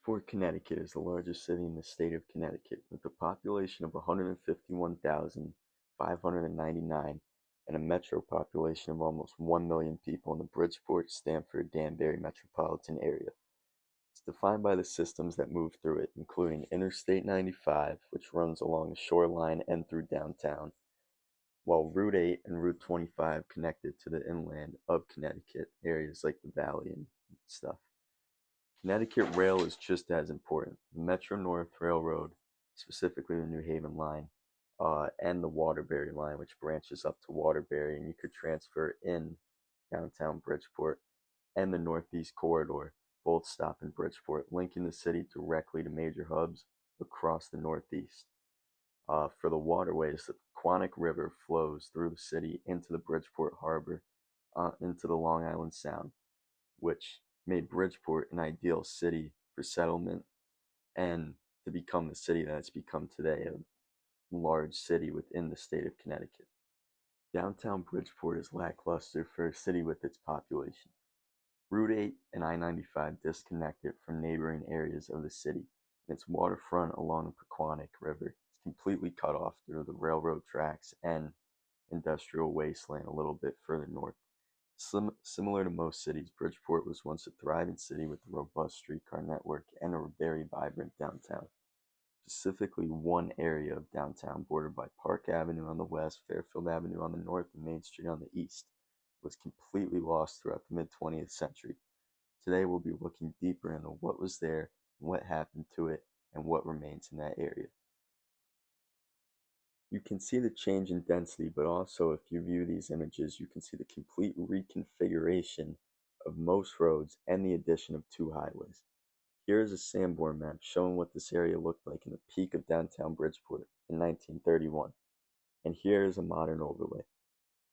Bridgeport, Connecticut is the largest city in the state of Connecticut, with a population of 151,599 and a metro population of almost 1 million people in the Bridgeport, Stamford, Danbury metropolitan area. It's defined by the systems that move through it, including Interstate 95, which runs along the shoreline and through downtown, while Route 8 and Route 25 connect it to the inland of Connecticut, areas like the Valley and stuff. Connecticut Rail is just as important. The Metro-North Railroad, specifically the New Haven line, and the Waterbury line, which branches up to Waterbury, and you could transfer in downtown Bridgeport, and the Northeast Corridor, both stop in Bridgeport, linking the city directly to major hubs across the Northeast. For the waterways, the Quantic River flows through the city into the Bridgeport Harbor, into the Long Island Sound, which made Bridgeport an ideal city for settlement and to become the city that it's become today, a large city within the state of Connecticut. Downtown Bridgeport is lackluster for a city with its population. Route 8 and I-95 disconnect it from neighboring areas of the city, and its waterfront along the Pequannock River is completely cut off through the railroad tracks and industrial wasteland a little bit further north. Similar to most cities, Bridgeport was once a thriving city with a robust streetcar network and a very vibrant downtown. Specifically, one area of downtown bordered by Park Avenue on the west, Fairfield Avenue on the north, and Main Street on the east was completely lost throughout the mid-20th century. Today we'll be looking deeper into what was there, what happened to it, and what remains in that area. You can see the change in density, but also if you view these images, you can see the complete reconfiguration of most roads and the addition of two highways. Here is a Sanborn map showing what this area looked like in the peak of downtown Bridgeport in 1931. And here is a modern overlay.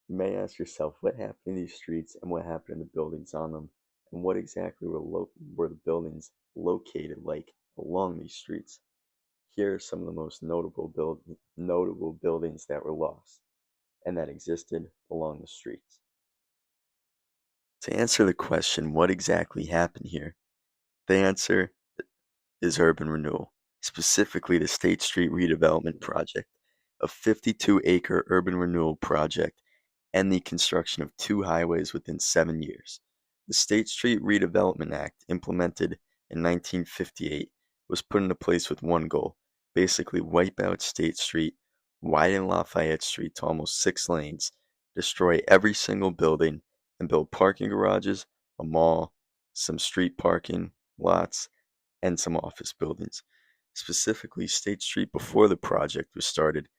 You may ask yourself what happened to these streets and what happened to the buildings on them, and what exactly were the buildings located like along these streets. Here are some of the most notable buildings that were lost and that existed along the streets. To answer the question, what exactly happened here, the answer is urban renewal, specifically the State Street Redevelopment Project, a 52-acre urban renewal project and the construction of two highways within 7 years. The State Street Redevelopment Act, implemented in 1958, was put into place with one goal: basically wipe out State Street, widen Lafayette Street to almost 6 lanes, destroy every single building, and build parking garages, a mall, some street parking lots, and some office buildings. Specifically, State Street, before the project was started,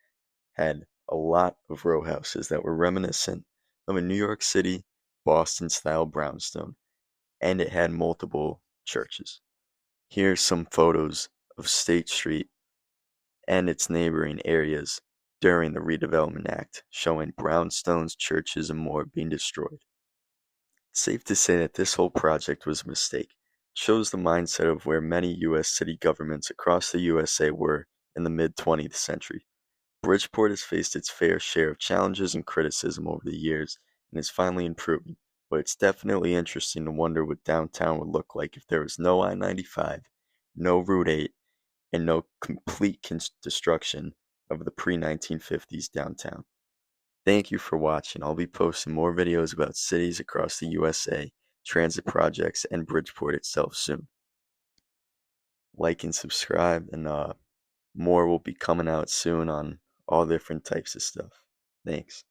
had a lot of row houses that were reminiscent of a New York City, Boston-style brownstone, and it had multiple churches. Here's some photos of State Street and its neighboring areas during the Redevelopment Act, showing brownstones, churches, and more being destroyed. It's safe to say that this whole project was a mistake. It shows the mindset of where many U.S. city governments across the USA were in the mid-20th century. Bridgeport has faced its fair share of challenges and criticism over the years and is finally improving, but it's definitely interesting to wonder what downtown would look like if there was no I-95, no Route 8, and no complete destruction of the pre-1950s downtown. Thank you for watching. I'll be posting more videos about cities across the USA, transit projects, and Bridgeport itself soon. Like and subscribe, and more will be coming out soon on all different types of stuff. Thanks.